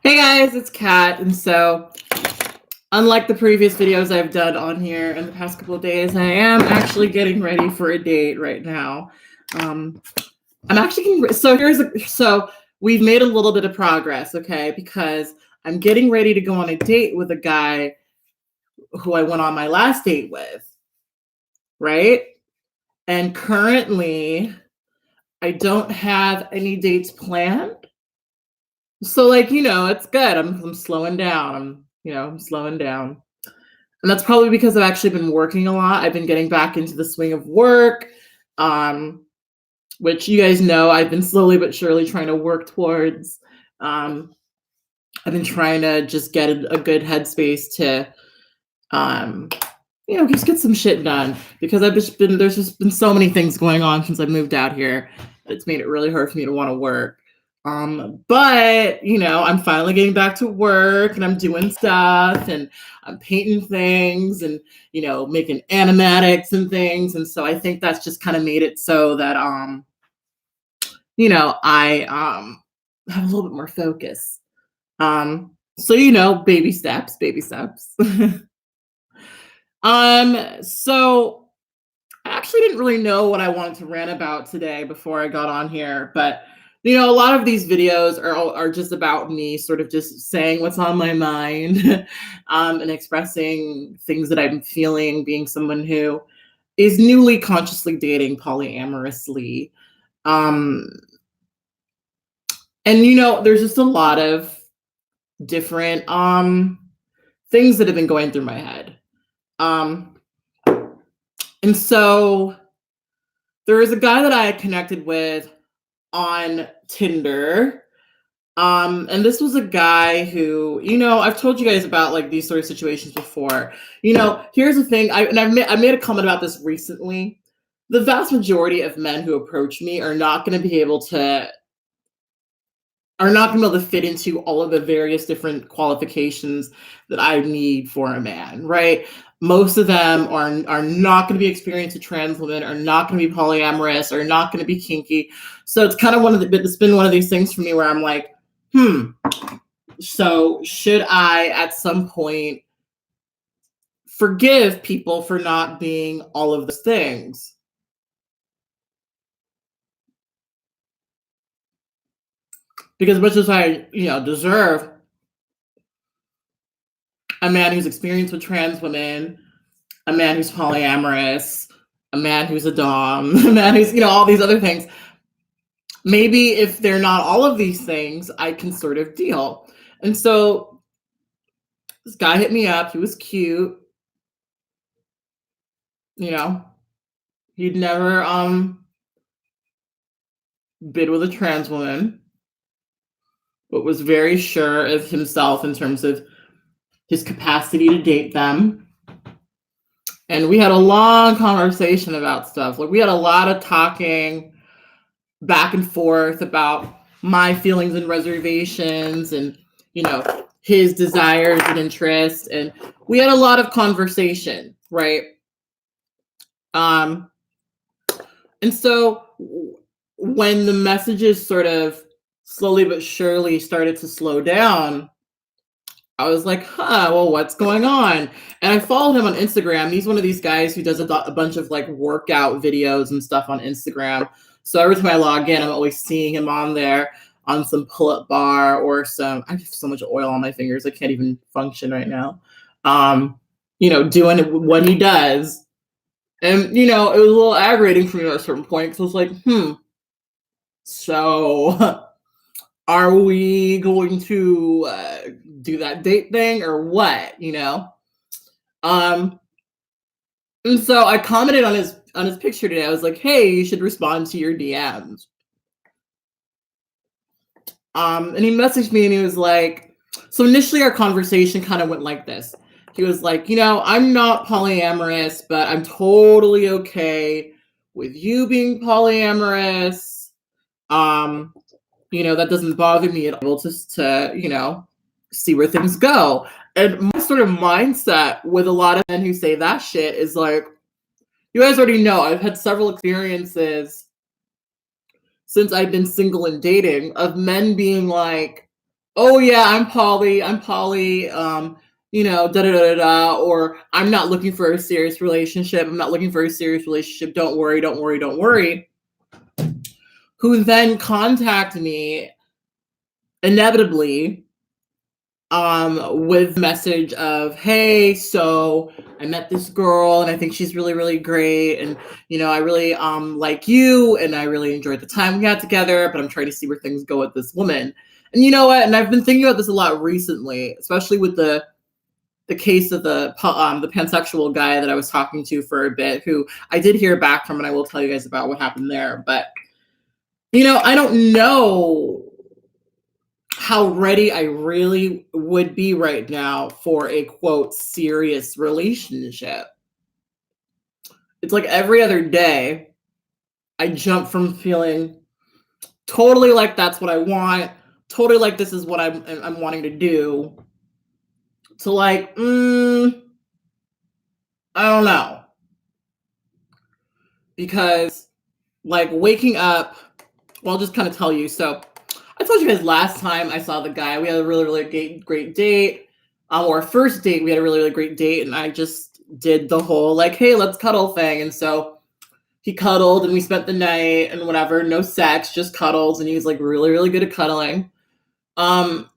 Hey guys, it's Kat, and so unlike the previous videos I've done on here in the past couple of days, I am actually getting ready for a date right now. Um, I'm actually getting so we've made a little bit of progress, okay? Because I'm getting ready to go on a date with a guy who I went on my last date with, right? And currently, I don't have any dates planned. So, it's good. I'm slowing down. I'm slowing down. And that's probably because I've actually been working a lot. I've been getting back into the swing of work, um, which you guys know I've been slowly but surely trying to work towards. Um, I've been trying to just get a good headspace to, um, just get some shit done because there's just been so many things going on since I moved out here. It's made it really hard for me to want to work. But I'm finally getting back to work and I'm doing stuff and I'm painting things and making animatics and things. And so I think that's just kind of made it so that I have a little bit more focus. So baby steps, baby steps. So I actually didn't really know what I wanted to rant about today before I got on here, but a lot of these videos are just about me sort of just saying what's on my mind, and expressing things that I'm feeling, being someone who is newly consciously dating polyamorously. Um, and there's just a lot of different things that have been going through my head. Um, and so there was a guy that I had connected with on Tinder. And this was a guy who, I've told you guys about like these sort of situations before. Here's the thing. I made a comment about this recently. The vast majority of men who approach me are not going to be able to fit into all of the various different qualifications that I need for a man, right? Most of them are not going to be experienced with trans women, are not going to be polyamorous, are not going to be kinky. So it's kind of it's been one of these things for me where I'm like, so should I at some point forgive people for not being all of those things? Because as much as I, deserve a man who's experienced with trans women, a man who's polyamorous, a man who's a dom, a man who's, all these other things. Maybe if they're not all of these things, I can sort of deal. And so this guy hit me up. He was cute. He'd never been with a trans woman, but was very sure of himself in terms of his capacity to date them. And we had a long conversation about stuff. Like we had a lot of talking back and forth about my feelings and reservations and his desires and interests, and we had a lot of conversation, right? And so when the messages sort of slowly but surely started to slow down, I was like, well, what's going on? And I followed him on Instagram. He's one of these guys who does a bunch of like workout videos and stuff on Instagram. So every time I log in, I'm always seeing him on there on some pull-up bar or I have so much oil on my fingers. I can't even function right now. Doing what he does. And, it was a little aggravating for me at a certain point. So I was like, so are we going to do that date thing or what? And so I commented on his picture today. I was like, hey, you should respond to your DMs. And he messaged me and he was like, so initially our conversation kind of went like this. He was like, I'm not polyamorous, but I'm totally okay with you being polyamorous. That doesn't bother me at all, just to see where things go. And my sort of mindset with a lot of men who say that shit is like, you guys already know I've had several experiences since I've been single and dating of men being like, oh yeah, I'm poly, da da da da da, or I'm not looking for a serious relationship. I'm not looking for a serious relationship. Don't worry, don't worry, don't worry. Who then contact me inevitably with the message of, hey, so I met this girl and I think she's really really great, and I really like you, and I really enjoyed the time we had together, but I'm trying to see where things go with this woman. And you know what, and I've been thinking about this a lot recently, especially with the case of the pansexual guy that I was talking to for a bit, who I did hear back from, and I will tell you guys about what happened there. But I don't know how ready I really would be right now for a quote serious relationship. It's like every other day I jump from feeling totally like that's what I want, totally like this is what I'm wanting to do, to like, I don't know. Because like waking up, well, I'll just kind of tell you. So I told you guys last time I saw the guy, we had a really, really great date. Or our first date, we had a really, really great date. And I just did the whole like, hey, let's cuddle thing. And so he cuddled and we spent the night and whatever, no sex, just cuddles. And he was like really, really good at cuddling. And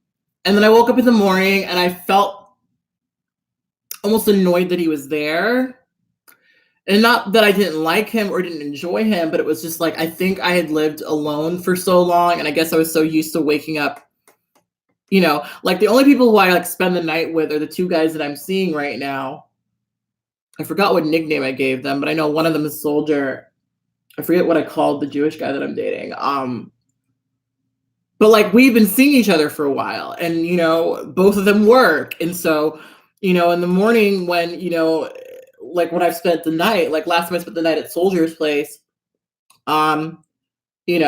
then I woke up in the morning and I felt almost annoyed that he was there. And not that I didn't like him or didn't enjoy him, but it was just like, I think I had lived alone for so long. And I guess I was so used to waking up, like the only people who I like spend the night with are the two guys that I'm seeing right now. I forgot what nickname I gave them, but I know one of them is Soldier. I forget what I called the Jewish guy that I'm dating. But like we've been seeing each other for a while, and both of them work. And so, in the morning when, like when I've spent the night, like last time I spent the night at Soldier's place, um, he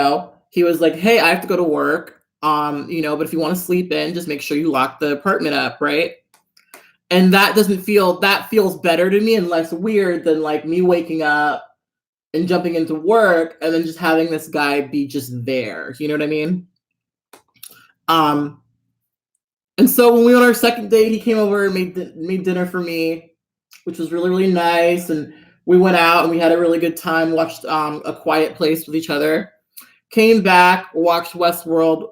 was like, hey, I have to go to work. But if you want to sleep in, just make sure you lock the apartment up, right? And that feels better to me and less weird than like me waking up and jumping into work and then just having this guy be just there. You know what I mean? Um, and so when we went on our second date, he came over and made dinner for me, which was really, really nice. And we went out and we had a really good time, watched A Quiet Place with each other, came back, watched Westworld,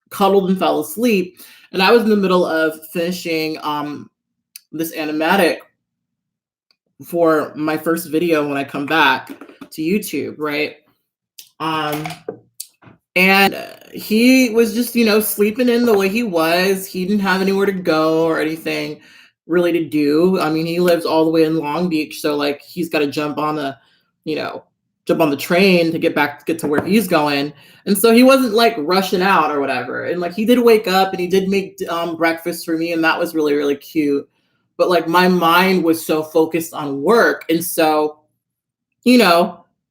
cuddled and fell asleep. And I was in the middle of finishing this animatic for my first video when I come back to YouTube, right? And he was just, sleeping in the way he was. He didn't have anywhere to go or anything really to do. I mean, he lives all the way in Long Beach, so like he's got to jump on the train to get to where he's going. And so he wasn't like rushing out or whatever. And like he did wake up and he did make breakfast for me, and that was really, really cute. But like my mind was so focused on work. And so,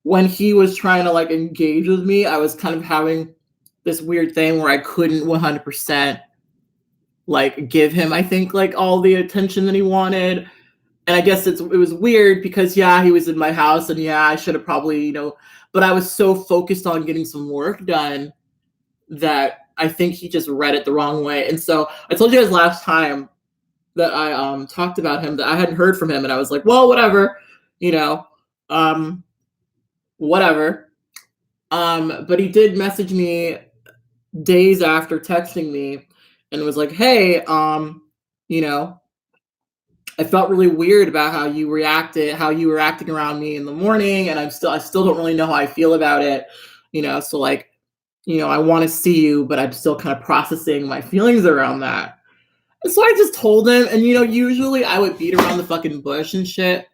when he was trying to like engage with me, I was kind of having this weird thing where I couldn't 100% like give him, I think, like all the attention that he wanted. And I guess it was weird because yeah, he was in my house and yeah, I should have probably, but I was so focused on getting some work done that I think he just read it the wrong way. And so I told you guys last time that I talked about him that I hadn't heard from him, and I was like, well, whatever, um whatever. But he did message me days after texting me and was like, hey, you know, I felt really weird about how you reacted, how you were acting around me in the morning, and I still don't really know how I feel about it, so like, I want to see you, but I'm still kind of processing my feelings around that. And so I just told him, and usually I would beat around the fucking bush and shit.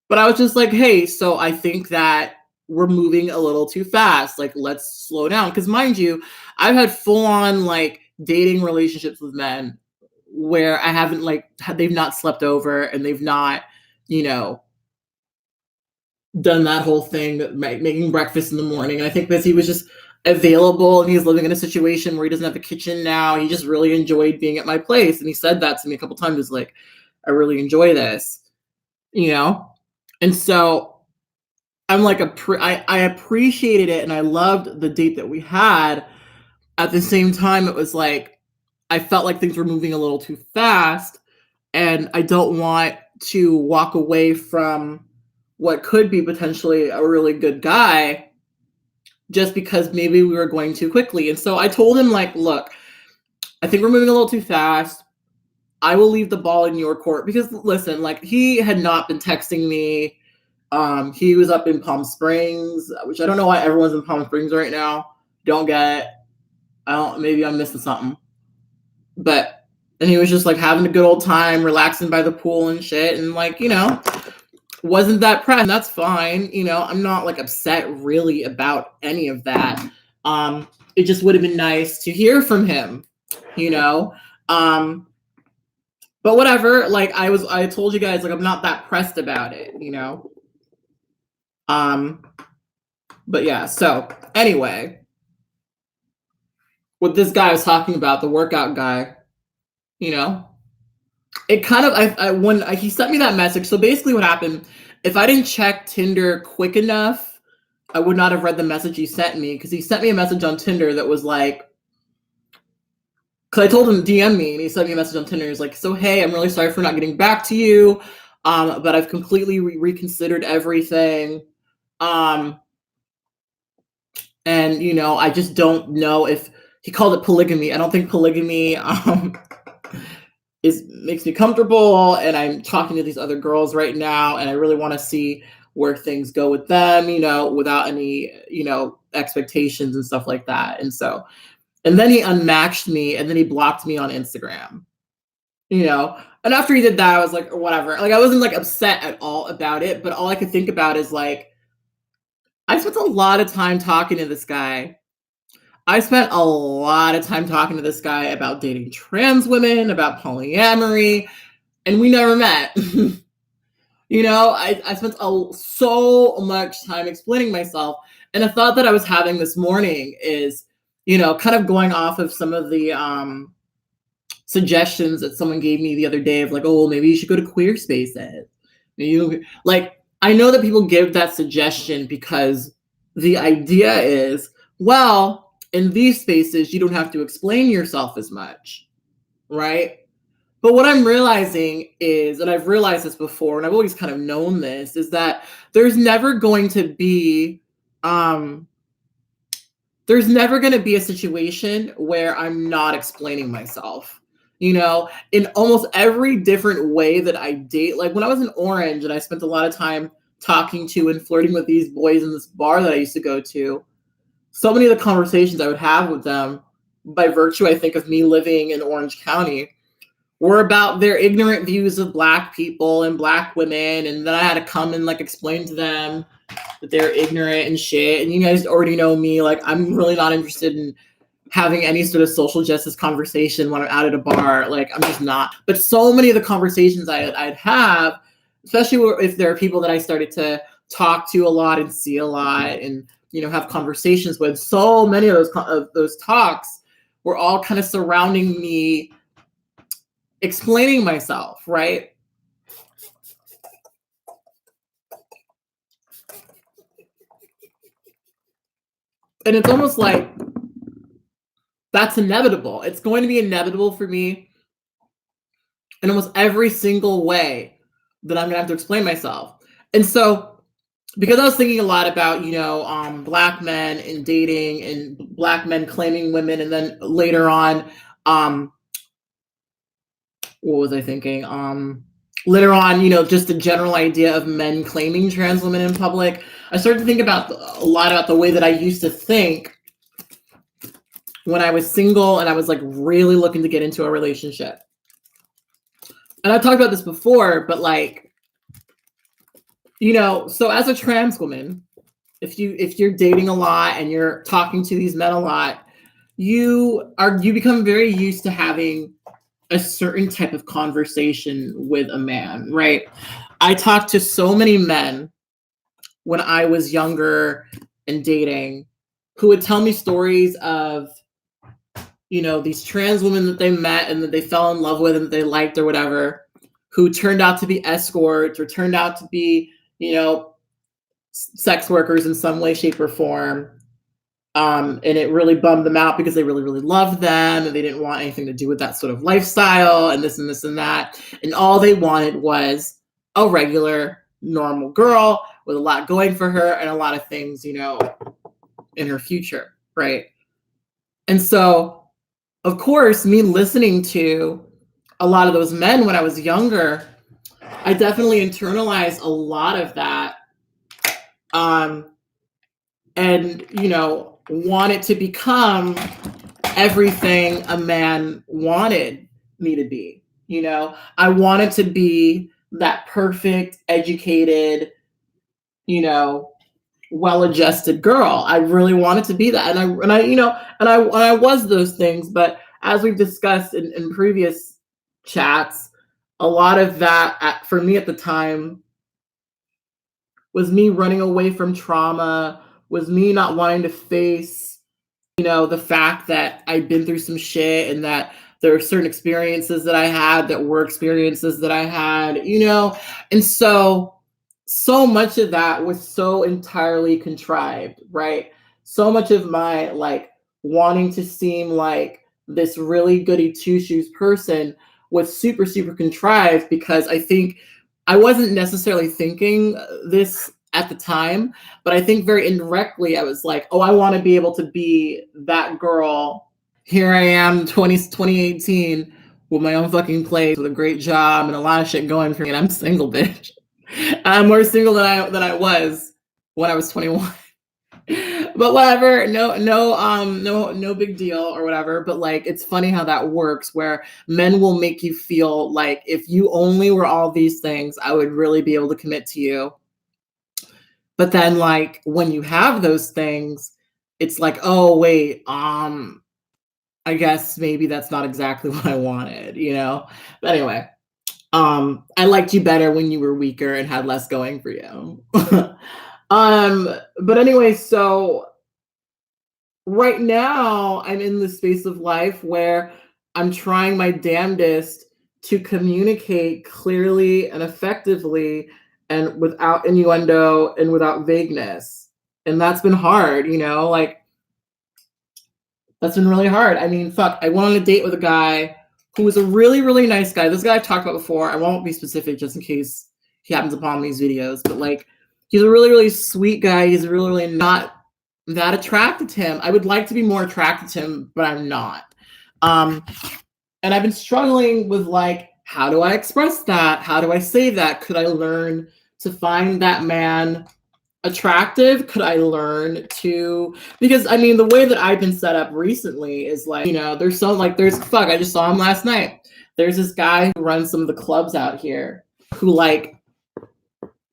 But I was just like, hey, so I think that we're moving a little too fast. Like, let's slow down. Because mind you, I've had full on like dating relationships with men where I haven't they've not slept over and they've not, you know, done that whole thing, making breakfast in the morning. And I think because he was just available and he's living in a situation where he doesn't have a kitchen now, he just really enjoyed being at my place. And he said that to me a couple times, is like, I really enjoy this, you know? And so I'm like, I appreciated it and I loved the date that we had. At the same time, it was like, I felt like things were moving a little too fast, and I don't want to walk away from what could be potentially a really good guy just because maybe we were going too quickly. And so I told him, like, look, I think we're moving a little too fast. I will leave the ball in your court because listen, like he had not been texting me. He was up in Palm Springs, which I don't know why everyone's in Palm Springs right now. Don't get it. I don't, maybe I'm missing something. But and he was just like having a good old time, relaxing by the pool and shit. And like, wasn't that pressed. That's fine. I'm not like upset really about any of that. It just would have been nice to hear from him, you know. But whatever, like I told you guys, like I'm not that pressed about it, But yeah, so anyway, what this guy was talking about, the workout guy, it kind of he sent me that message. So basically what happened, if I didn't check Tinder quick enough, I would not have read the message he sent me, because he sent me a message on Tinder that was like, because I told him DM me, and he sent me a message on Tinder. He's like, so hey, I'm really sorry for not getting back to you, but I've completely reconsidered everything. And I just don't know if he called it polygamy. I don't think polygamy makes me comfortable, and I'm talking to these other girls right now, and I really want to see where things go with them, without any, expectations and stuff like that. And then he unmatched me, and then he blocked me on Instagram, and after he did that, I was like, whatever. Like, I wasn't like upset at all about it, but all I could think about is like, I spent a lot of time talking to this guy. I spent a lot of time talking to this guy about dating trans women, about polyamory, and we never met. I spent so much time explaining myself. And a thought that I was having this morning is, kind of going off of some of the suggestions that someone gave me the other day of like, oh, maybe you should go to queer spaces. Like, I know that people give that suggestion because the idea is, well, in these spaces, you don't have to explain yourself as much, right? But what I'm realizing is, and I've realized this before, and I've always kind of known this, is that there's never going to be a situation where I'm not explaining myself. In almost every different way that I date. Like when I was in Orange and I spent a lot of time talking to and flirting with these boys in this bar that I used to go to, so many of the conversations I would have with them, by virtue, I think, of me living in Orange County, were about their ignorant views of Black people and Black women. And then I had to come and like explain to them that they're ignorant and shit. And you guys already know me. Like, I'm really not interested in having any sort of social justice conversation when I'm out at a bar. Like, I'm just not. But so many of the conversations I'd have, especially if there are people that I started to talk to a lot and see a lot and, have conversations with, so many of those talks were all kind of surrounding me explaining myself, right? And it's almost like that's inevitable. It's going to be inevitable for me in almost every single way that I'm going to have to explain myself. And so, because I was thinking a lot about, Black men and dating and Black men claiming women, and then later on, what was I thinking? Later on, just the general idea of men claiming trans women in public, I started to think about a lot about the way that I used to think when I was single and I was like really looking to get into a relationship. And I've talked about this before, but like, so as a trans woman, if you're dating a lot and you're talking to these men a lot, you become very used to having a certain type of conversation with a man, right? I talked to so many men when I was younger and dating who would tell me stories of, these trans women that they met and that they fell in love with and that they liked or whatever, who turned out to be escorts or turned out to be, sex workers in some way, shape, or form. And it really bummed them out because they really, really loved them and they didn't want anything to do with that sort of lifestyle and this and this and that. And all they wanted was a regular, normal girl with a lot going for her and a lot of things, in her future. Right. And so, of course, me listening to a lot of those men when I was younger, I definitely internalized a lot of that. And, wanted to become everything a man wanted me to be. I wanted to be that perfect, educated, well-adjusted girl. I really wanted to be that. And I was those things, but as we've discussed in previous chats, a lot of that for me at the time was me running away from trauma, was me not wanting to face, the fact that I'd been through some shit and that there are certain experiences that I had that were experiences that I had, and so much of that was so entirely contrived, right? So much of my like wanting to seem like this really goody two shoes person was super, super contrived because I think I wasn't necessarily thinking this at the time, but I think very indirectly I was like, oh, I want to be able to be that girl. Here I am, 2018, with my own fucking place, with a great job and a lot of shit going for me, and I'm single, bitch. I'm more single than I was when I was 21. But whatever, no big deal or whatever. But like, it's funny how that works, where men will make you feel like if you only were all these things, I would really be able to commit to you. But then, like, when you have those things, it's like, oh wait, I guess maybe that's not exactly what I wanted, But anyway, I liked you better when you were weaker and had less going for you. But anyway, so right now I'm in the space of life where I'm trying my damnedest to communicate clearly and effectively and without innuendo and without vagueness. And that's been hard, like that's been really hard. I mean, fuck, I went on a date with a guy who was a really, really nice guy. This guy I've talked about before. I won't be specific just in case he happens upon these videos, but like he's a really, really sweet guy. He's really, really not that attracted to him. I would like to be more attracted to him, but I'm not. And I've been struggling with like, how do I express that? How do I say that? Could I learn to find that man attractive? Could I learn to, because I mean, the way that I've been set up recently is like, there's I just saw him last night. There's this guy who runs some of the clubs out here who like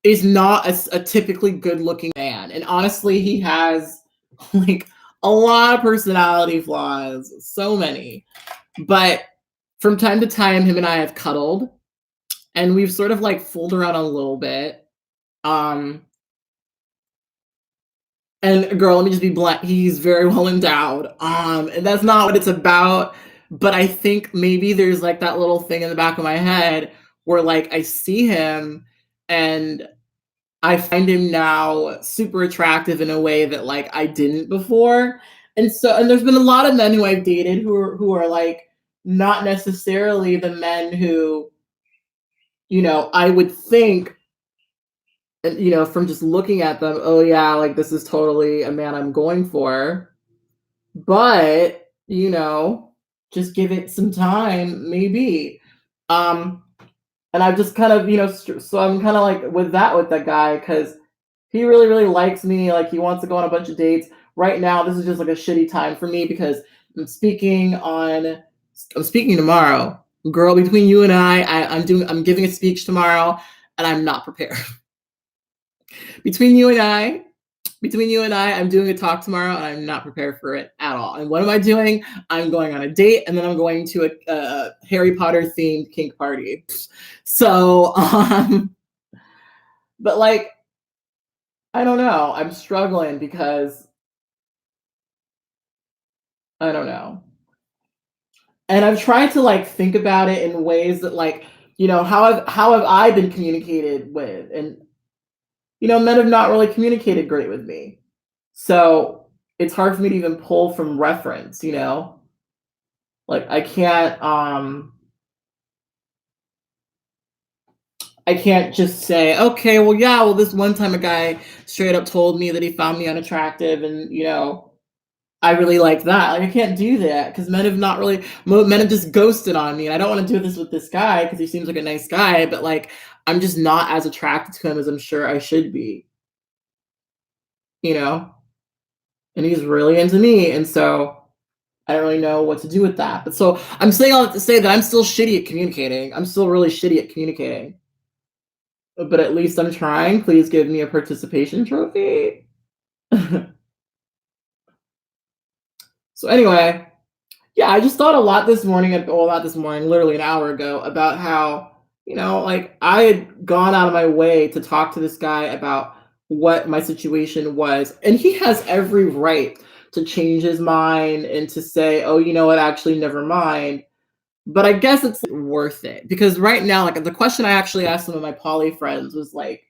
is not a typically good looking man. And honestly, he has like a lot of personality flaws, so many. But from time to time, him and I have cuddled and we've sort of like fooled around a little bit. And girl, let me just be blunt. He's very well endowed. And that's not what it's about. But I think maybe there's like that little thing in the back of my head where like I see him and I find him now super attractive in a way that like I didn't before. And there's been a lot of men who I've dated who are like not necessarily the men who, I would think, from just looking at them, oh yeah, like this is totally a man I'm going for. But, just give it some time, maybe. And I've just kind of, so I'm kind of like with that guy because he really, really likes me. Like he wants to go on a bunch of dates. Right now, this is just like a shitty time for me because I'm speaking tomorrow. Girl, between you and I'm giving a speech tomorrow and I'm not prepared. Between you and I, I'm doing a talk tomorrow and I'm not prepared for it at all. And what am I doing? I'm going on a date and then I'm going to a Harry Potter themed kink party. So, but like, I don't know. I'm struggling because I don't know. And I've tried to like think about it in ways that like, how have I been communicated with? And men have not really communicated great with me. So it's hard for me to even pull from reference, you know? Like I can't just say, okay, well, yeah, well, this one time a guy straight up told me that he found me unattractive and, you know, I really like that. Like, I can't do that because men have just ghosted on me. And I don't want to do this with this guy because he seems like a nice guy, but like, I'm just not as attracted to him as I'm sure I should be, you know? And he's really into me. And so I don't really know what to do with that. But so I'm saying all that to say that I'm still shitty at communicating. I'm still really shitty at communicating. But at least I'm trying. Please give me a participation trophy. So anyway, yeah, I just thought a lot this morning, well, not this morning, literally an hour ago, about how, you know, like I had gone out of my way to talk to this guy about what my situation was. And he has every right to change his mind and to say, oh, you know what, actually, never mind. But I guess it's worth it because right now, like the question I actually asked some of my poly friends was like,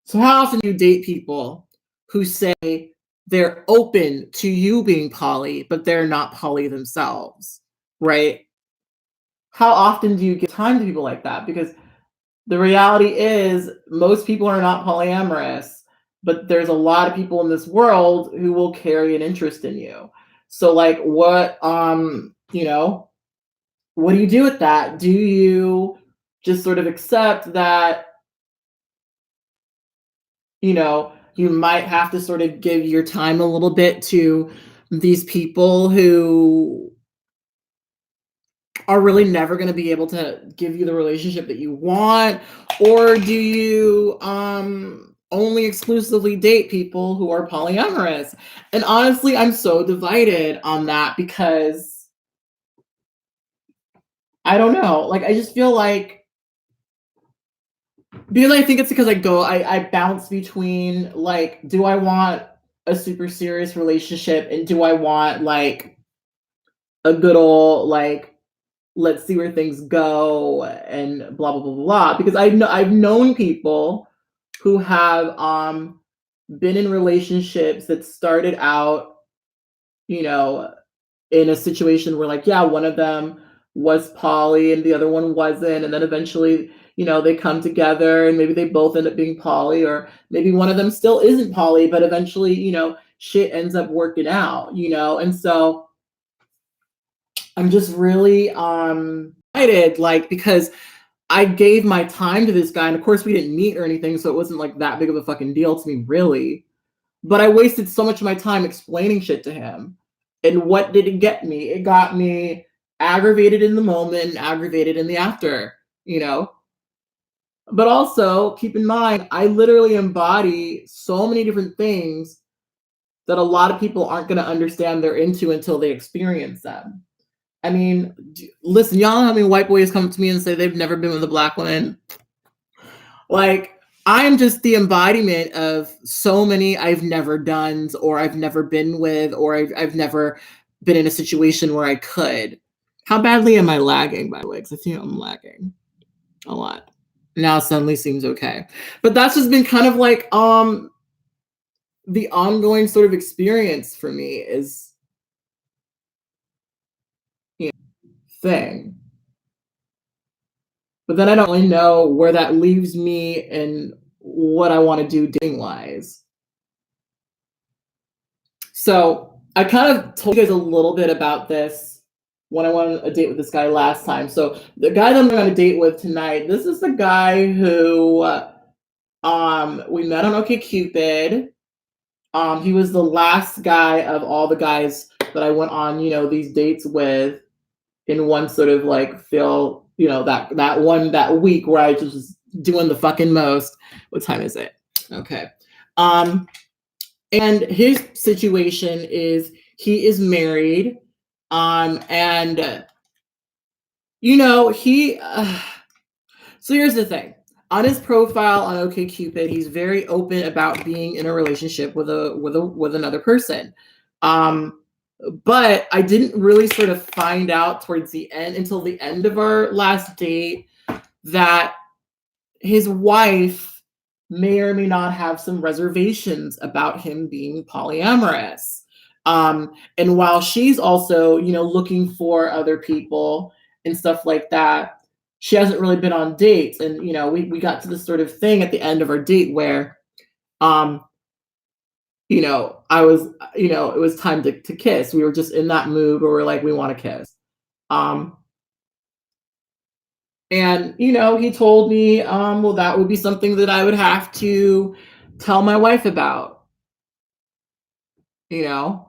so how often do you date people who say they're open to you being poly, but they're not poly themselves, right? How often do you give time to people like that? Because the reality is most people are not polyamorous, but there's a lot of people in this world who will carry an interest in you. So like you know, what do you do with that? Do you just sort of accept that, you know, you might have to sort of give your time a little bit to these people who are really never going to be able to give you the relationship that you want? Or do you only exclusively date people who are polyamorous? And honestly, I'm so divided on that because I don't know. Like I just feel like because I think it's because I bounce between like, do I want a super serious relationship and do I want like a good old like let's see where things go and blah blah blah blah blah. Because I've known people who have been in relationships that started out, you know, in a situation where like, yeah, one of them was poly and the other one wasn't, and then eventually, you know, they come together and maybe they both end up being poly, or maybe one of them still isn't poly, but eventually, you know, shit ends up working out, you know. And so I'm just really excited, like, because I gave my time to this guy, and of course we didn't meet or anything, so it wasn't like that big of a fucking deal to me, really. But I wasted so much of my time explaining shit to him. And what did it get me? It got me aggravated in the moment and aggravated in the after, you know? But also keep in mind, I literally embody so many different things that a lot of people aren't going to understand they're into until they experience them. I mean, listen, y'all know how many white boys come to me and say they've never been with a black woman? Like, I'm just the embodiment of so many I've never done, or I've never been with, or I've never been in a situation where I could. How badly am I lagging, by the way? Because I think I'm lagging a lot. Now suddenly seems okay. But that's just been kind of like the ongoing sort of experience for me is, you know, thing. But then I don't really know where that leaves me and what I want to do dating wise. So I kind of told you guys a little bit about this when I went on a date with this guy last time. So the guy that I'm going to date with tonight, this is the guy who we met on OkCupid. He was the last guy of all the guys that I went on, you know, these dates with in one sort of like feel, you know, that week where I just was doing the fucking most. What time is it? Okay. And his situation is he is married, and you know he. So here's the thing: on his profile on OkCupid, he's very open about being in a relationship with another person. But I didn't really sort of find out towards the end until the end of our last date that his wife may or may not have some reservations about him being polyamorous. And while she's also, looking for other people and stuff like that, she hasn't really been on dates. And, we got to this sort of thing at the end of our date where, um, I was, it was time to kiss. We were just in that mood where we're like, we want to kiss. Um, and, he told me, well, that would be something that I would have to tell my wife about, you know?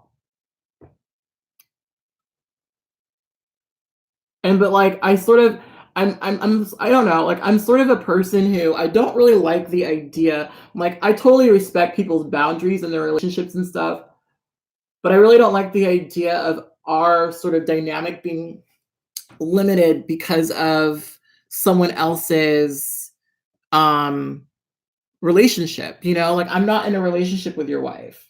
And but like I sort of I don't know, like I'm sort of a person who I don't really like the idea. Like I totally respect people's boundaries and their relationships and stuff, but I really don't like the idea of our sort of dynamic being limited because of someone else's um relationship, Like I'm not in a relationship with your wife.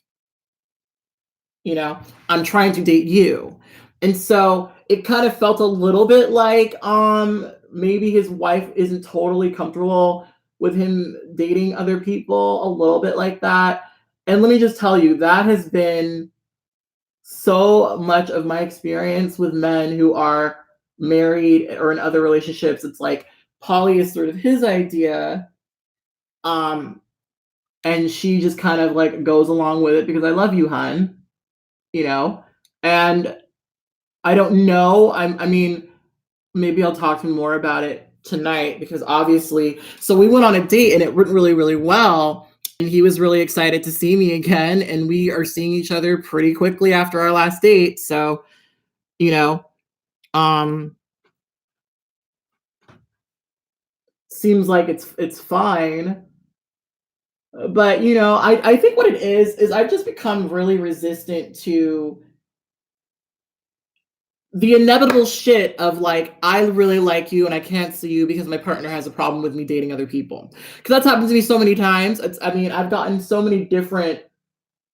you know I'm trying to date you. And so it kind of felt a little bit like maybe his wife isn't totally comfortable with him dating other people, a little bit like that. And let me just tell you, that has been so much of my experience with men who are married or in other relationships. It's like poly is sort of his idea, um and she just kind of like goes along with it because I love you, hun, you know and I don't know. I mean, maybe I'll talk to him more about it tonight because obviously, so we went on a date and it went really, really well. And he was really excited to see me again. And we are seeing each other pretty quickly after our last date. So, you know, um, seems like it's fine. But I think what it is I've just become really resistant to the inevitable shit of like, I really like you and I can't see you because my partner has a problem with me dating other people. Because that's happened to me so many times. I mean, I've gotten so many different,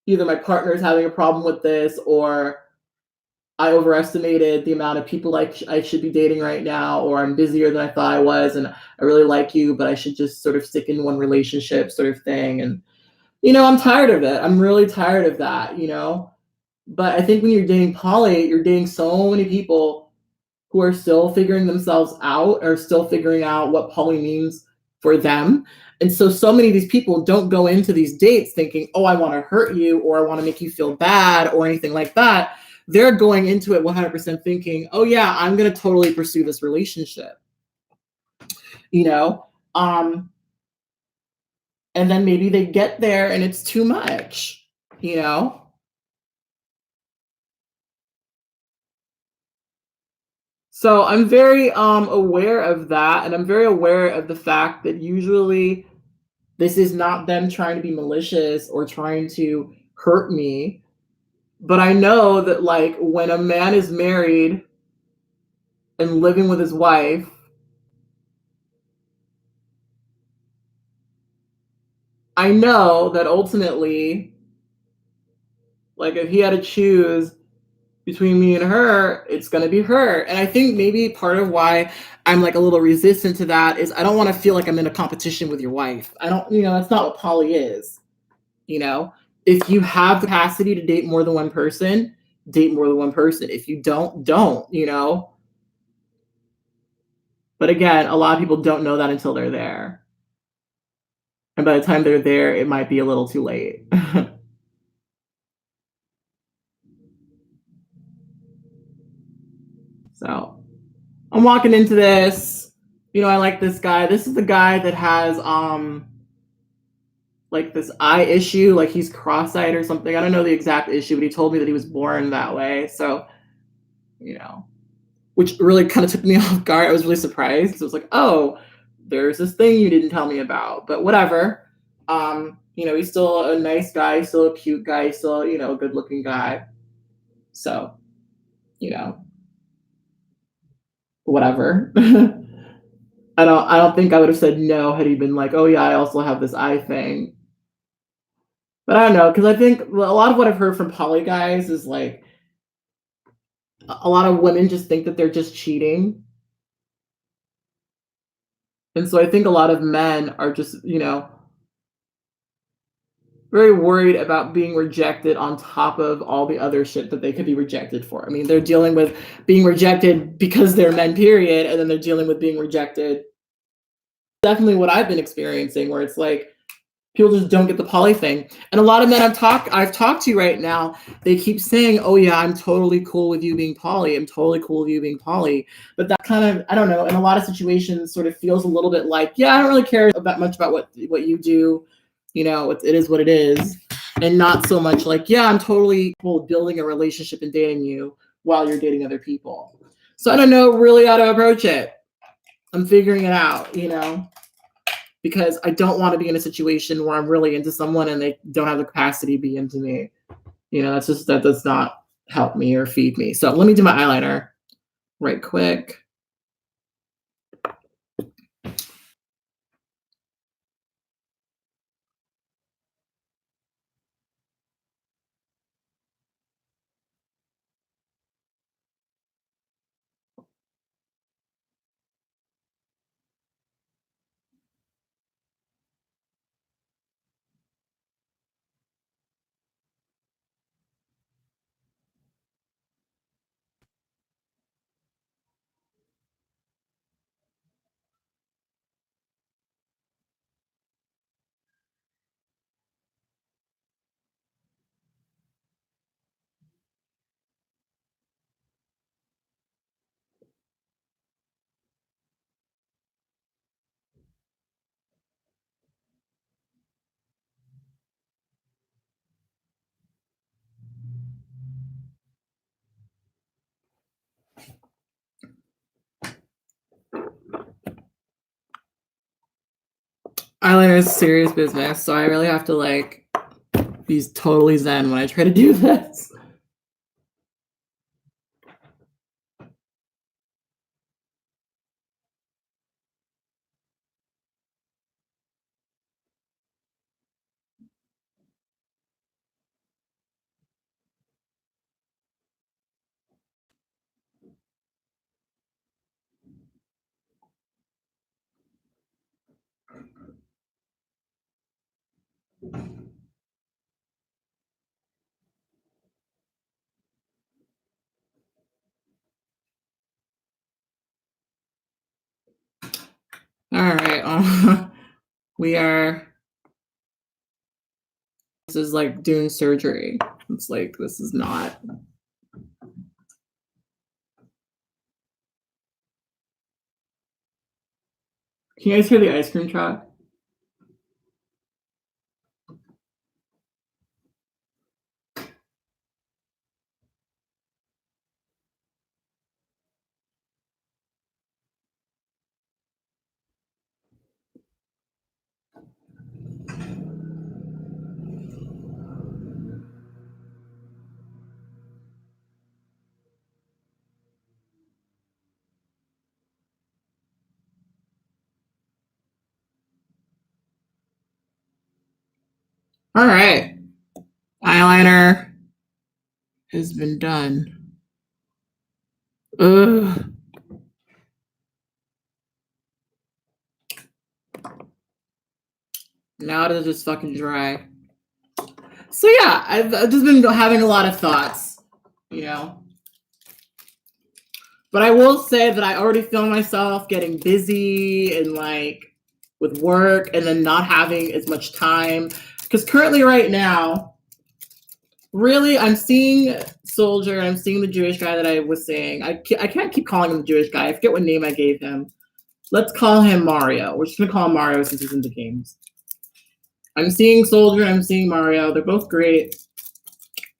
either my partner's having a problem with this or I overestimated the amount of people like I should be dating right now, or I'm busier than I thought I was and I really like you, but I should just sort of stick in one relationship sort of thing. And, I'm tired of it. I'm really tired of that. But I think when you're dating poly, you're dating so many people who are still figuring themselves out, or still figuring out what poly means for them. And so many of these people don't go into these dates thinking, oh, I want to hurt you or I want to make you feel bad or anything like that. They're going into it 100% thinking, oh, yeah, I'm going to totally pursue this relationship, you know? Um, and then maybe they get there and it's too much, you know? So I'm very aware of that. And I'm very aware of the fact that usually this is not them trying to be malicious or trying to hurt me. But I know that, like, when a man is married and living with his wife, I know that ultimately, like, if he had to choose between me and her, it's going to be her. And I think maybe part of why I'm like a little resistant to that is I don't want to feel like I'm in a competition with your wife. I don't, that's not what poly is. You know, if you have the capacity to date more than one person, date more than one person. If you don't. But again, a lot of people don't know that until they're there. And by the time they're there, it might be a little too late. So I'm walking into this. I like this guy. This is the guy that has like this eye issue, like he's cross-eyed or something. I don't know the exact issue, but he told me that he was born that way. So, you know, which really kind of took me off guard. I was really surprised because I was like, oh, there's this thing you didn't tell me about, but whatever. He's still a nice guy, he's still a cute guy, he's still, a good looking guy. So, you know, whatever. I don't think I would have said no had he been like, oh yeah, I also have this eye thing. But I don't know, because I think a lot of what I've heard from poly guys is like a lot of women just think that they're just cheating. And so I think a lot of men are just, very worried about being rejected on top of all the other shit that they could be rejected for. I mean, they're dealing with being rejected because they're men, period, and then they're dealing with being rejected. Definitely what I've been experiencing, where it's like people just don't get the poly thing. And a lot of men I've talked to right now, they keep saying, "Oh yeah, I'm totally cool with you being poly. I'm totally cool with you being poly." But that kind of, I don't know, in a lot of situations sort of feels a little bit like, yeah, I don't really care about much about what you do. You know, it is what it is. And not so much like, yeah, I'm totally cool building a relationship and dating you while you're dating other people. So I don't know really how to approach it. I'm figuring it out, you know, because I don't want to be in a situation where I'm really into someone and they don't have the capacity to be into me. You know, that does not help me or feed me. So let me do my eyeliner right quick. Eyeliner is serious business, so I really have to like be totally zen when I try to do this. All right, we are. This is like doing surgery. It's like this is not. Can you guys hear the ice cream truck? All right, eyeliner has been done. Ugh. Now it is just fucking dry. So yeah, I've just been having a lot of thoughts, you know. But I will say that I already feel myself getting busy and like with work and then not having as much time. Because currently, right now, really, I'm seeing Soldier, I'm seeing the Jewish guy that I was saying. I can't keep calling him the Jewish guy. I forget what name I gave him. Let's call him Mario. We're just going to call him Mario since he's in the games. I'm seeing Soldier and I'm seeing Mario. They're both great.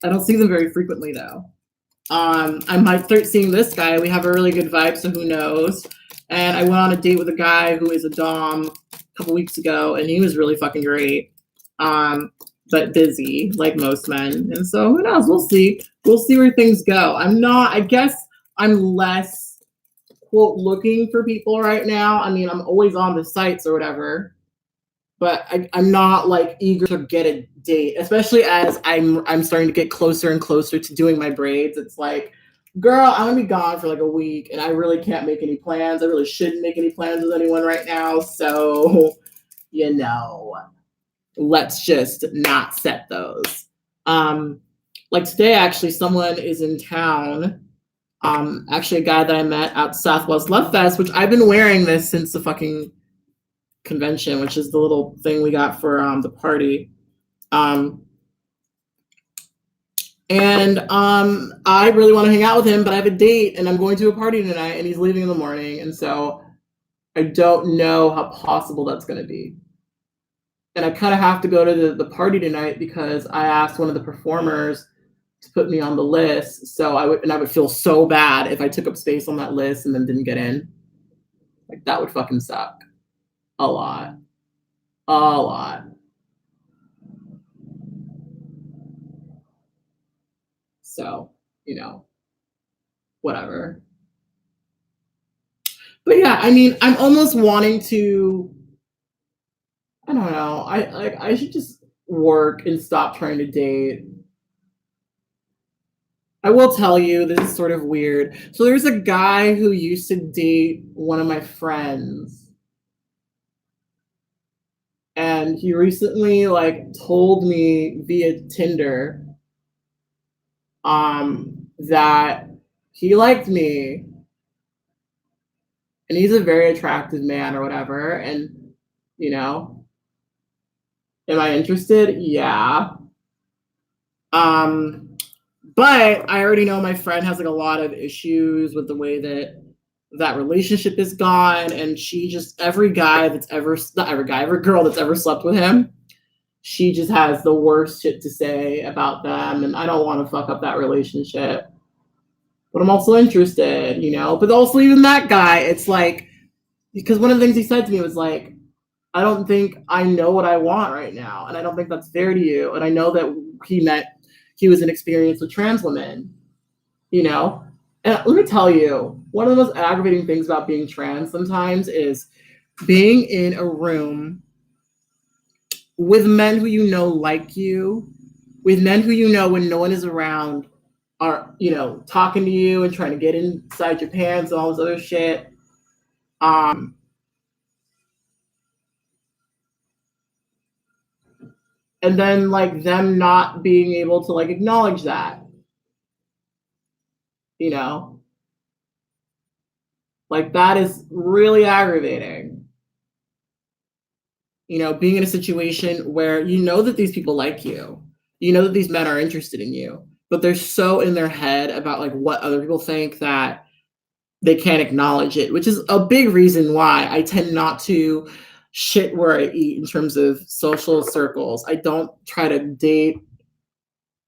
I don't see them very frequently, though. I might start seeing this guy. We have a really good vibe, so who knows? And I went on a date with a guy who is a dom a couple weeks ago, and he was really fucking great. But busy, like most men. And so who knows? We'll see. We'll see where things go. I guess I'm less, quote, looking for people right now. I mean, I'm always on the sites or whatever, but I'm not like eager to get a date, especially as I'm starting to get closer and closer to doing my braids. It's like, girl, I'm gonna be gone for like a week, and I really can't make any plans. I really shouldn't make any plans with anyone right now. So, you know, let's just not set those. Um, like today, actually, someone is in town. Actually, a guy that I met at Southwest Love Fest, which I've been wearing this since the fucking convention, which is the little thing we got for the party. Um, and I really want to hang out with him, but I have a date and I'm going to a party tonight and he's leaving in the morning. And so I don't know how possible that's going to be. And I kind of have to go to the party tonight because I asked one of the performers to put me on the list. So I would feel so bad if I took up space on that list and then didn't get in. Like that would fucking suck. A lot. A lot. So, whatever. But yeah, I mean, I'm almost wanting to, I don't know. I should just work and stop trying to date. I will tell you, this is sort of weird. So there's a guy who used to date one of my friends. And he recently like told me via Tinder that he liked me. And he's a very attractive man or whatever. And, am I interested? Yeah. But I already know my friend has like a lot of issues with the way that relationship is gone, and she just every guy that's ever not every guy, every girl that's ever slept with him, she just has the worst shit to say about them, and I don't want to fuck up that relationship. But I'm also interested, But also even that guy, it's like because one of the things he said to me was like, I don't think I know what I want right now, and I don't think that's fair to you. And I know that he was inexperienced with trans women, And let me tell you, one of the most aggravating things about being trans sometimes is being in a room with men who like you, with men who when no one is around are, talking to you and trying to get inside your pants and all this other shit. And then like them not being able to like acknowledge that, like that is really aggravating. Being in a situation where that these people like you, that these men are interested in you, but they're so in their head about like what other people think that they can't acknowledge it, which is a big reason why I tend not to shit where I eat in terms of social circles. I don't try to date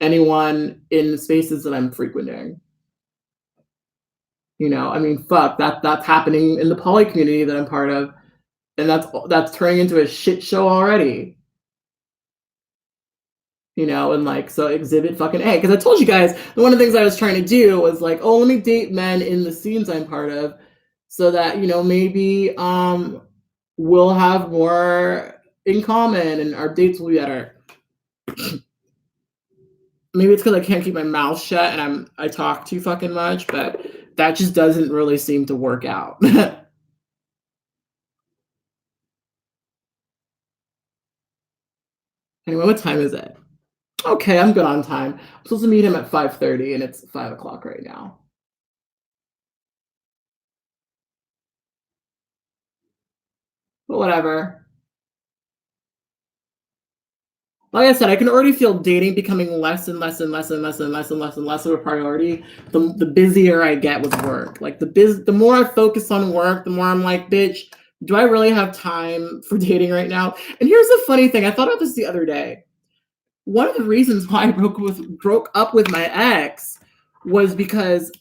anyone in the spaces that I'm frequenting. I mean, fuck, that's happening in the poly community that I'm part of, and that's turning into a shit show already. And like so exhibit fucking A. Because I told you guys one of the things I was trying to do was like, oh, let me date men in the scenes I'm part of, so that maybe we'll have more in common and our dates will be better. Maybe it's because I can't keep my mouth shut and I talk too fucking much, but that just doesn't really seem to work out. Anyway, what time is it? Okay, I'm good on time. I'm supposed to meet him at 5:30 and it's 5 o'clock right now. But whatever. Like I said, I can already feel dating becoming less and less and less and less and less and less and less of a priority the busier I get with work. Like the more I focus on work, the more I'm like, bitch, do I really have time for dating right now? And here's the funny thing. I thought about this the other day. One of the reasons why I broke up with my ex was because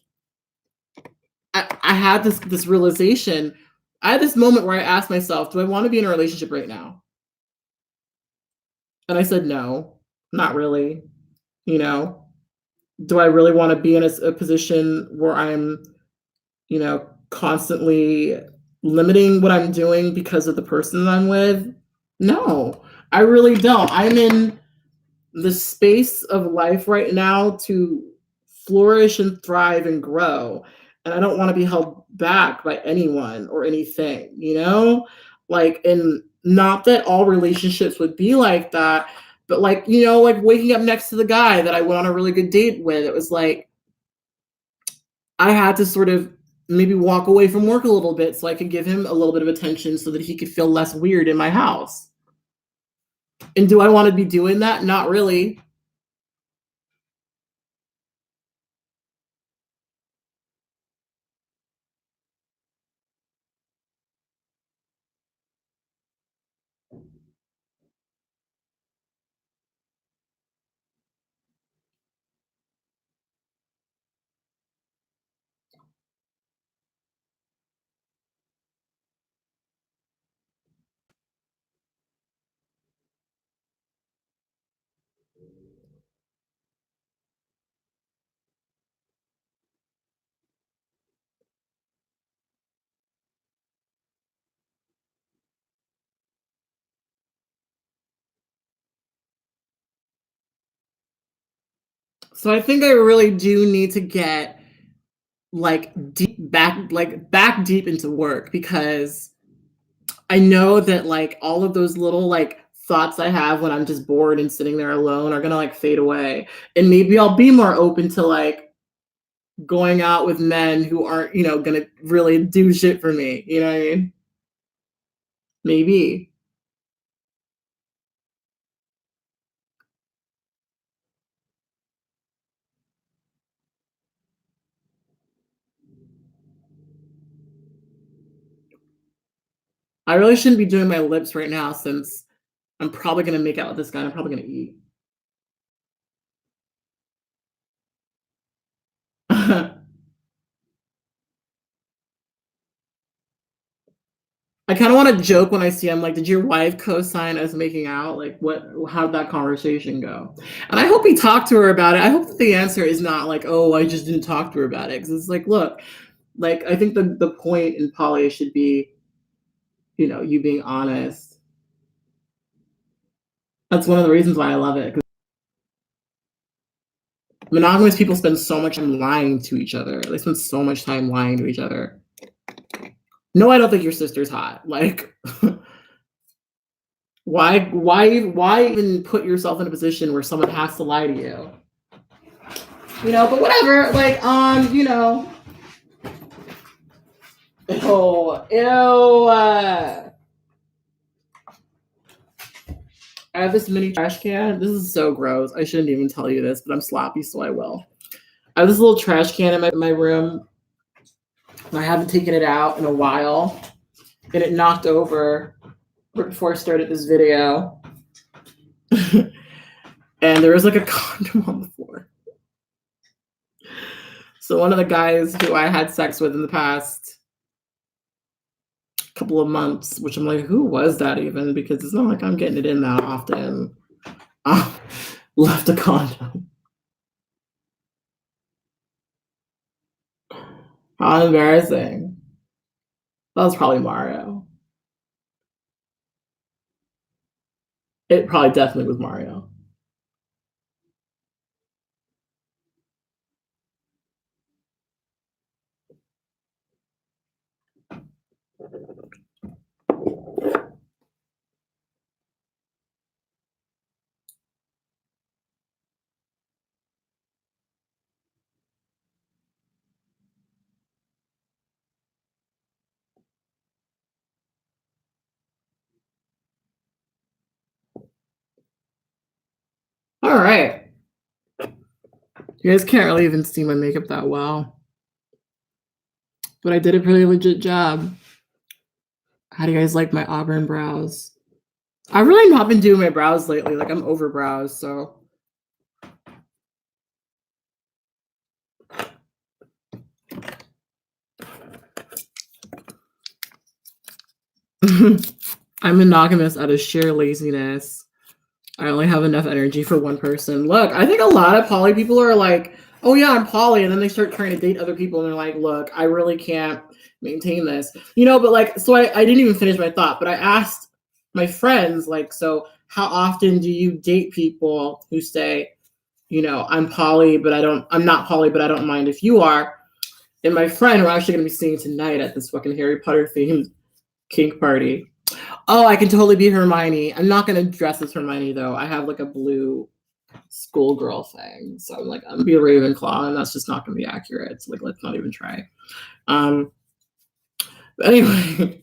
I had this realization. I had this moment where I asked myself, do I want to be in a relationship right now? And I said, no, not really. Do I really want to be in a position where I'm, constantly limiting what I'm doing because of the person that I'm with? No, I really don't. I'm in the space of life right now to flourish and thrive and grow. And I don't want to be held back by anyone or anything, Like, and not that all relationships would be like that, but like, like waking up next to the guy that I went on a really good date with, it was like I had to sort of maybe walk away from work a little bit so I could give him a little bit of attention so that he could feel less weird in my house. And do I want to be doing that? Not really. So I think I really do need to get like back deep into work, because I know that like all of those little like thoughts I have when I'm just bored and sitting there alone are gonna like fade away. And maybe I'll be more open to like going out with men who aren't, gonna really do shit for me. You know what I mean? Maybe. I really shouldn't be doing my lips right now since I'm probably gonna make out with this guy and I'm probably gonna eat. I kind of want to joke when I see him, like, did your wife co-sign us making out? Like, how'd that conversation go? And I hope he talked to her about it. I hope that the answer is not like, oh, I just didn't talk to her about it. Because it's like, look, like, I think the point in poly should be, you being honest. That's one of the reasons why I love it. 'Cause monogamous people spend so much time lying to each other. They spend so much time lying to each other. No, I don't think your sister's hot. Like, why even put yourself in a position where someone has to lie to you? But whatever. Like, oh, ew. I have this mini trash can. This is so gross. I shouldn't even tell you this, but I'm sloppy, so I will. I have this little trash can in my room. I haven't taken it out in a while, and it knocked over right before I started this video. And there was like a condom on the floor. So one of the guys who I had sex with in the past couple of months, which I'm like, who was that even? Because it's not like I'm getting it in that often. Left a condom. How embarrassing. That was probably Mario. It probably definitely was Mario. All right. You guys can't really even see my makeup that well, but I did a pretty legit job. How do you guys like my auburn brows? I've really not been doing my brows lately. Like, I'm over brows, so. I'm monogamous out of sheer laziness. I only have enough energy for one person. Look, I think a lot of poly people are like, oh yeah, I'm poly. And then they start trying to date other people and they're like, look, I really can't maintain this. But like, so I didn't even finish my thought, but I asked my friends, like, so how often do you date people who say, I'm poly, but I'm not poly, but I don't mind if you are. And my friend, we're actually going to be seeing tonight at this fucking Harry Potter themed kink party. Oh, I can totally be Hermione. I'm not gonna dress as Hermione though. I have like a blue schoolgirl thing, so I'm like, I'm gonna be a Ravenclaw, and that's just not gonna be accurate. It's like, let's not even try. But anyway,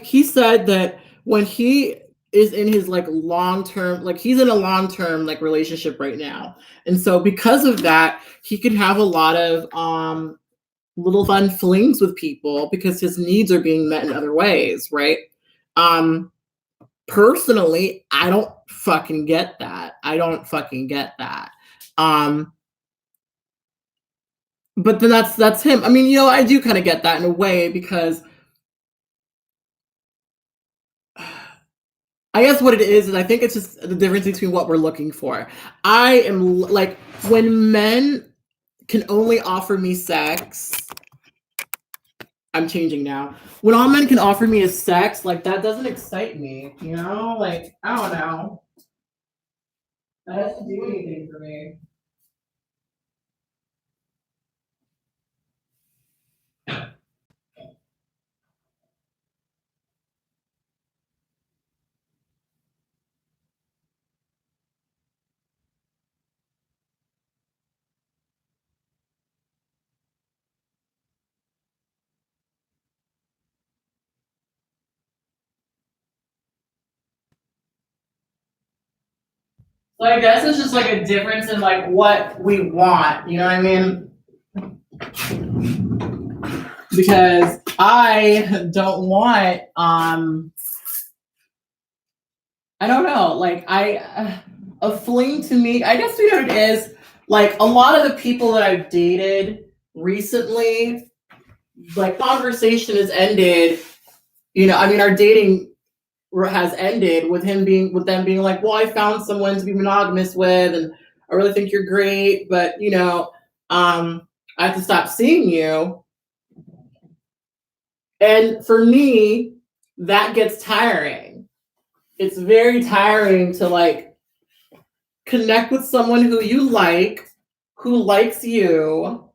he said that when he is in his like long term, like he's in a long term like relationship right now, and so because of that, he could have a lot of little fun flings with people because his needs are being met in other ways, right? Personally, I don't fucking get that. I don't fucking get that. But then that's him. I mean, you know, I do kind of get that in a way because I guess what it is I think it's just the difference between what we're looking for. I am like, when men can only offer me sex, I'm changing now. When all men can offer me is sex, like that doesn't excite me, you know? Like, I don't know. That doesn't do anything for me. So I guess it's just like a difference in like what we want, you know what I mean? Because I don't want I don't know, like a fling to me, I guess you know what it is, like a lot of the people that I've dated recently, like conversation has ended, you know, I mean our dating has ended with them being like, well, I found someone to be monogamous with, and I really think you're great, but you know, I have to stop seeing you. And for me, that gets tiring. It's very tiring to like connect with someone who you like, who likes you,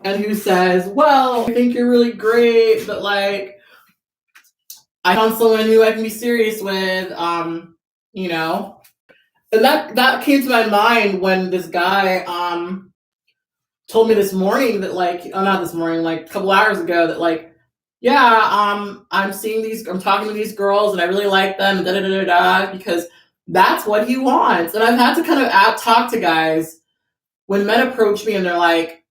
and who says, well, I think you're really great, but like I found someone who I can be serious with, you know. And that came to my mind when this guy told me this morning that like, oh, not this morning, like a couple hours ago, that like, yeah, I'm talking to these girls and I really like them, da da da da da, because that's what he wants. And I've had to kind of talk to guys when men approach me and they're like,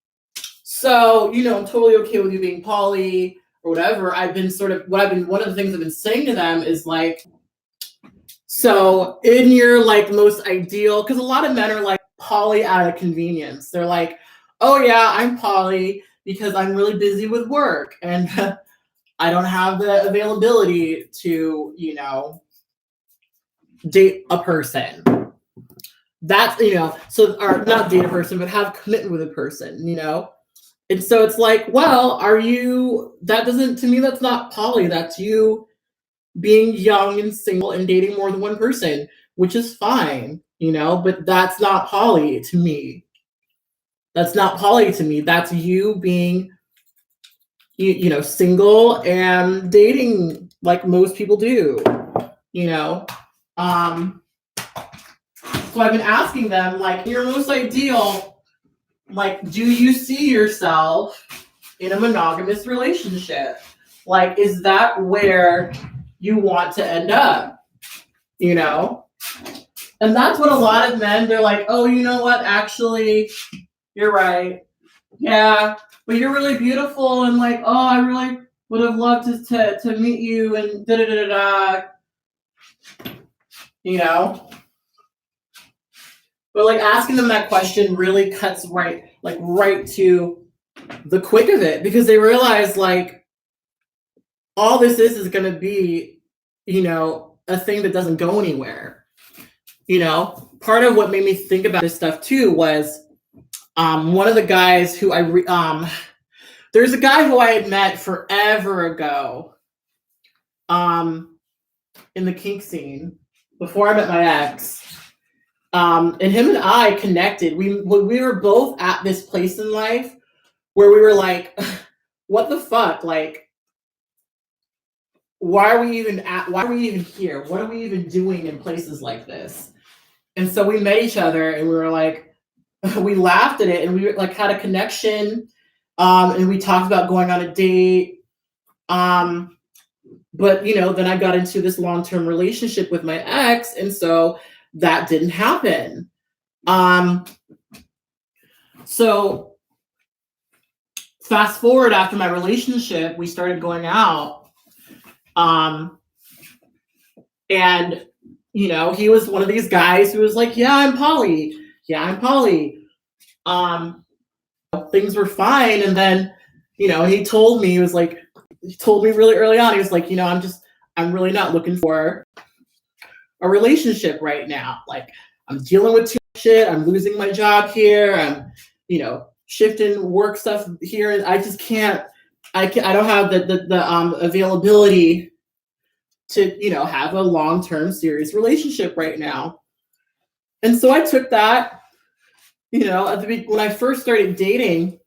so, you know, I'm totally okay with you being poly or whatever. One of the things I've been saying to them is like, so in your like most ideal, because a lot of men are like poly out of convenience. They're like, oh yeah, I'm poly because I'm really busy with work and I don't have the availability to, you know, date a person. That's, you know, so, or not date a person, but have commitment with a person, you know? And so it's like, well, that doesn't, to me, that's not poly. That's you being young and single and dating more than one person, which is fine, you know, but that's not poly to me. That's not poly to me. That's you being, you know, single and dating like most people do, you know. So I've been asking them, like, your most ideal, like, do you see yourself in a monogamous relationship? Like, is that where you want to end up? You know? And that's what a lot of men, they're like, oh, you know what? Actually, you're right. Yeah, but you're really beautiful, and like, oh, I really would have loved to meet you, and da da da da. You know? But like asking them that question really cuts right to the quick of it, because they realize like all this is going to be, you know, a thing that doesn't go anywhere. You know, part of what made me think about this stuff too was one of the guys who there's a guy who I had met forever ago in the kink scene before I met my ex. And him and I connected. We were both at this place in life where we were like, what the fuck? Like, why are we even here? What are we even doing in places like this? And so we met each other and we were like, we laughed at it and we like had a connection. And we talked about going on a date. But then I got into this long-term relationship with my ex, and so that didn't happen. So fast forward, after my relationship, we started going out. And he was one of these guys who was like, yeah, I'm poly. Yeah, I'm poly. Things were fine. And then, he told me, he told me really early on, he was like, I'm really not looking for a relationship right now. Like, I'm dealing with too much shit. I'm losing my job here. I'm, shifting work stuff here. And I just can't, I don't have the availability to, have a long-term serious relationship right now. And so I took that, when I first started dating,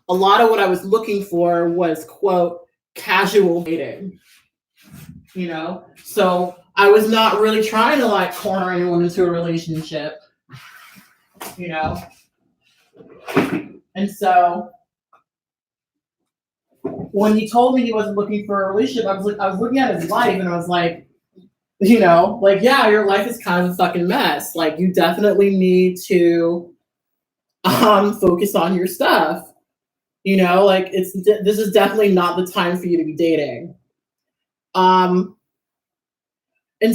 a lot of what I was looking for was, quote, casual dating. So I was not really trying to like corner anyone into a relationship. And so when he told me he wasn't looking for a relationship, I was looking at his life and I was like, yeah, your life is kind of a fucking mess. Like, you definitely need to focus on your stuff. Like, this is definitely not the time for you to be dating. And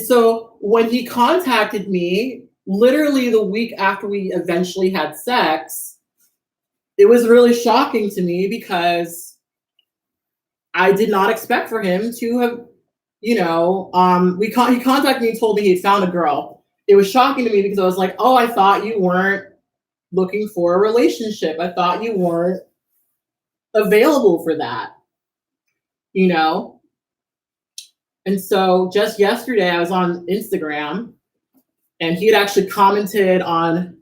so when he contacted me, literally the week after we eventually had sex, it was really shocking to me because I did not expect for him to have, he contacted me and told me he'd found a girl. It was shocking to me because I was like, oh, I thought you weren't looking for a relationship. I thought you weren't available for that, And so just yesterday I was on Instagram and he had actually commented on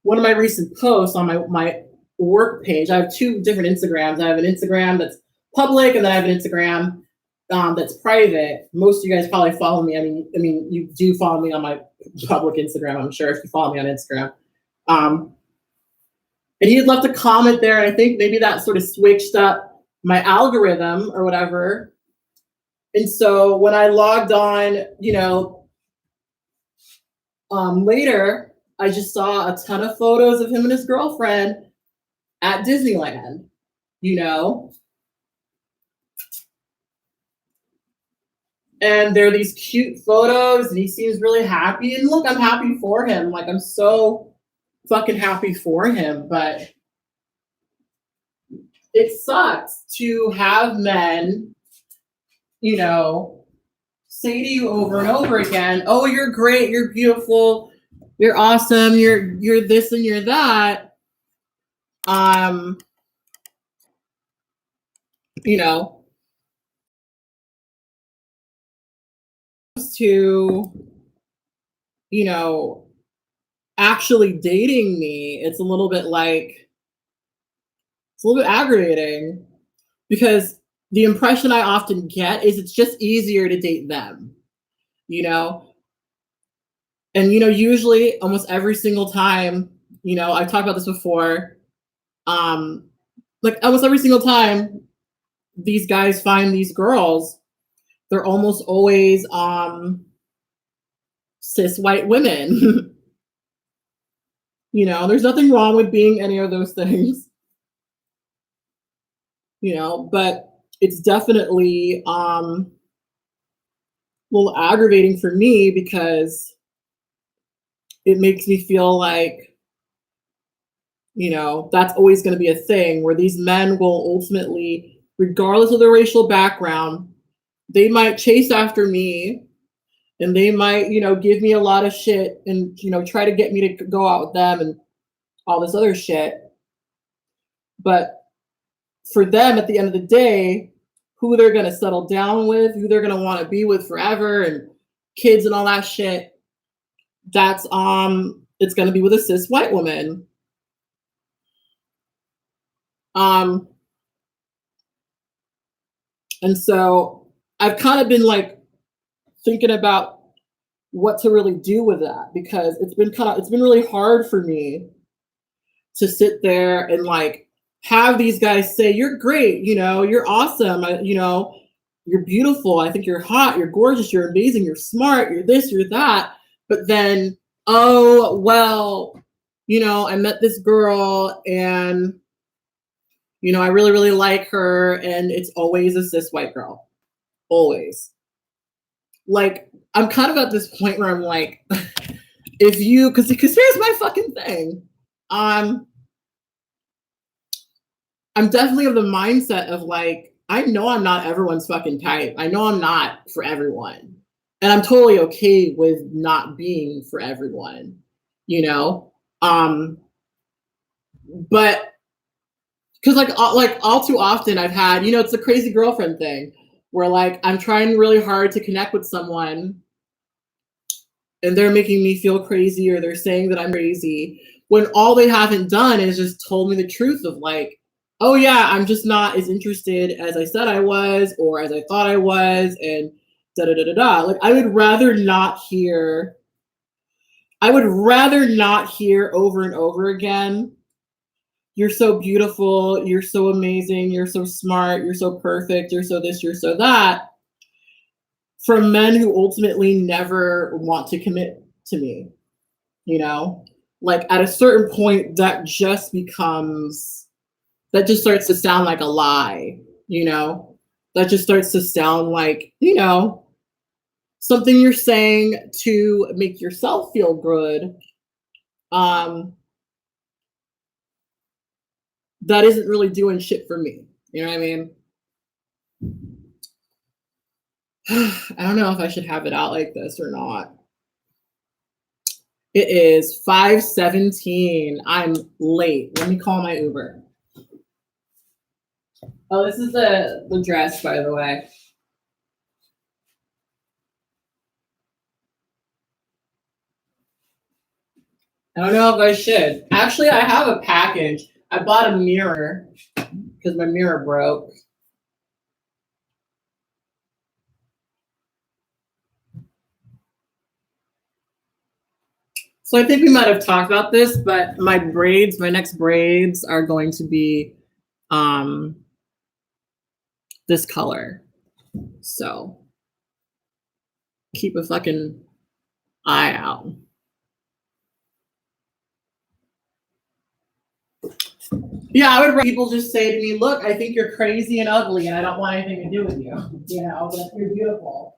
one of my recent posts on my work page. I have two different Instagrams. I have an Instagram that's public and then I have an Instagram that's private. Most of you guys probably follow me. I mean, you do follow me on my public Instagram, I'm sure, if you follow me on Instagram. And he had left a comment there, and I think maybe that sort of switched up my algorithm or whatever. And so when I logged on, later, I just saw a ton of photos of him and his girlfriend at Disneyland, And there are these cute photos, and he seems really happy. And look, I'm happy for him. Like, I'm so fucking happy for him, but it sucks to have men, say to you over and over again, oh, you're great, you're beautiful, you're awesome, you're this and you're that. To, actually dating me, it's a little bit aggravating because the impression I often get is it's just easier to date them, And, usually almost every single time, I've talked about this before, like almost every single time these guys find these girls, they're almost always cis white women. There's nothing wrong with being any of those things. But it's definitely a little aggravating for me because it makes me feel like, that's always going to be a thing where these men will ultimately, regardless of their racial background, they might chase after me and they might, give me a lot of shit and, try to get me to go out with them and all this other shit. But for them, at the end of the day, who they're going to settle down with, who they're going to want to be with forever and kids and all that shit, that's, it's going to be with a cis white woman. And so I've kind of been like thinking about what to really do with that, because it's been really hard for me to sit there and like have these guys say, you're great, you're awesome, you're beautiful, I think you're hot, you're gorgeous, you're amazing, you're smart, you're this, you're that. But then, oh, well, I met this girl and, I really, really like her. And it's always a cis white girl. Always. Like, I'm kind of at this point where I'm like, because here's my fucking thing. I'm definitely of the mindset of like, I know I'm not everyone's fucking type. I know I'm not for everyone. And I'm totally okay with not being for everyone, but because like all too often I've had, it's the crazy girlfriend thing where like I'm trying really hard to connect with someone and they're making me feel crazy, or they're saying that I'm crazy, when all they haven't done is just told me the truth of like, oh yeah, I'm just not as interested as I said I was, or as I thought I was, and da da da da da. Like I would rather not hear over and over again, you're so beautiful, you're so amazing, you're so smart, you're so perfect, you're so this, you're so that, from men who ultimately never want to commit to me. Like at a certain point that just starts to sound like a lie. That just starts to sound like, something you're saying to make yourself feel good, that isn't really doing shit for me. You know what I mean? I don't know if I should have it out like this or not. It is 5:17. I'm late. Let me call my Uber. Oh, this is the dress, by the way. I don't know if I should. Actually, I have a package. I bought a mirror because my mirror broke. So I think we might have talked about this, but my next braids are going to be this color. So keep a fucking eye out. Yeah, I would rather people just say to me, look, I think you're crazy and ugly and I don't want anything to do with you. But you're beautiful.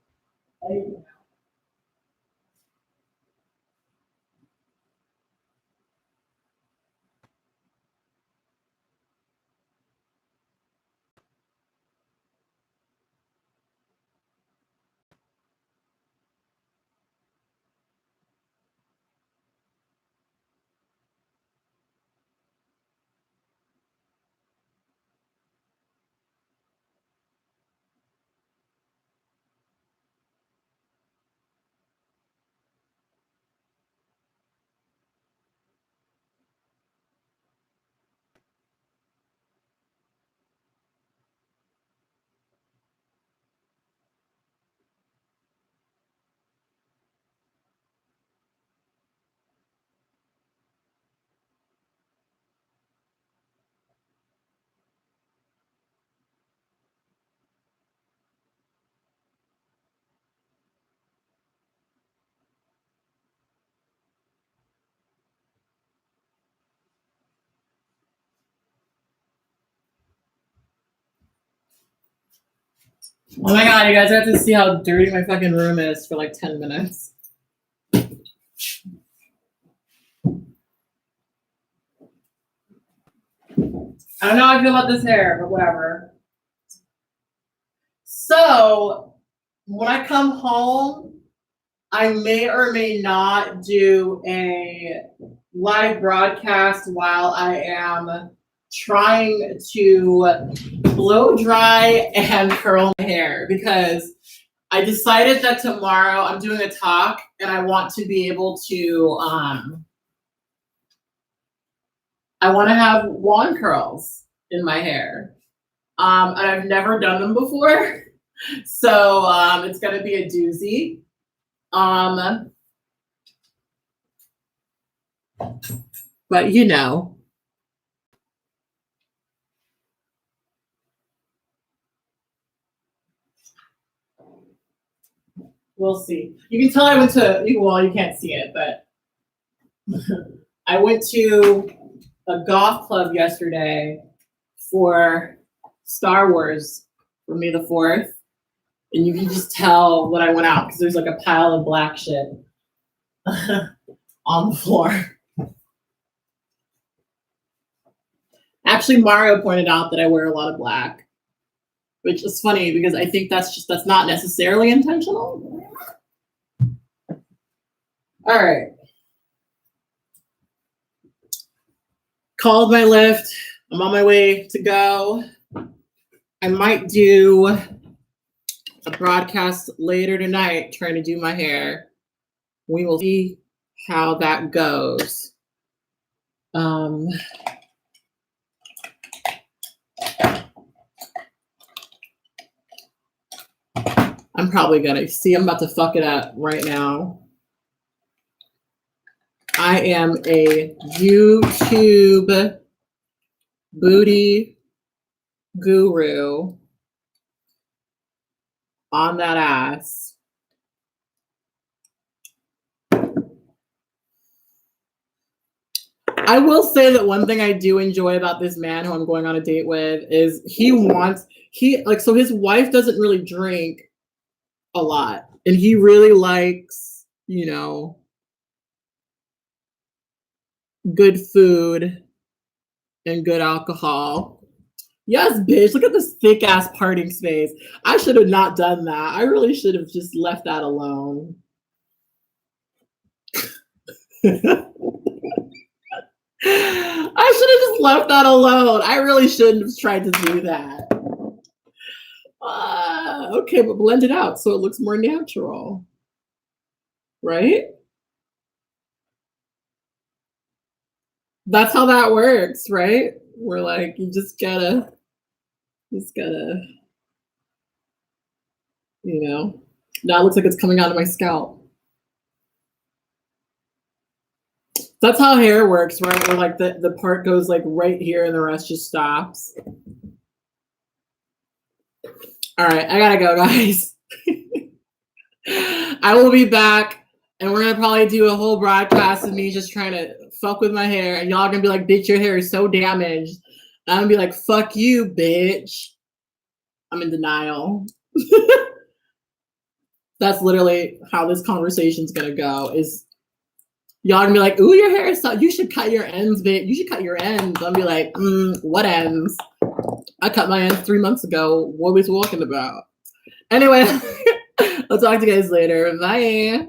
Oh my god, you guys have to see how dirty my fucking room is for like 10 minutes. I don't know how I feel about this hair, but whatever. So when I come home, I may or may not do a live broadcast while I am trying to blow dry and curl my hair, because I decided that tomorrow I'm doing a talk and I want to be able to, I want to have wand curls in my hair. And I've never done them before. So it's going to be a doozy. But you know. We'll see. You can tell I went to, well, you can't see it, but I went to a golf club yesterday for Star Wars for May the 4th. And you can just tell when I went out because there's like a pile of black shit on the floor. Actually, Mario pointed out that I wear a lot of black, which is funny because I think that's not necessarily intentional. All right. Called my Lyft. I'm on my way to go. I might do a broadcast later tonight trying to do my hair. We will see how that goes. I'm probably gonna see. I'm about to fuck it up right now. I am a YouTube booty guru on that ass. I will say that one thing I do enjoy about this man who I'm going on a date with is so his wife doesn't really drink a lot, and he really likes, good food and good alcohol. Yes, bitch. Look at this thick ass parting space. I should have not done that. I really should have just left that alone. I should have just left that alone. I really shouldn't have tried to do that. Okay, but blend it out so it looks more natural. Right? That's how that works, right? We're like, you just gotta, now it looks like it's coming out of my scalp. That's how hair works, right? Where like the part goes like right here and the rest just stops. All right, I gotta go, guys. I will be back, and we're gonna probably do a whole broadcast of me just trying to fuck with my hair, and y'all gonna be like, bitch, your hair is so damaged. And I'm gonna be like, fuck you, bitch. I'm in denial. That's literally how this conversation's gonna go, is y'all gonna be like, ooh, your hair is so, you should cut your ends, bitch. You should cut your ends. I'm gonna be like, what ends? I cut my ends 3 months ago. What was we talking about? Anyway, I'll talk to you guys later. Bye.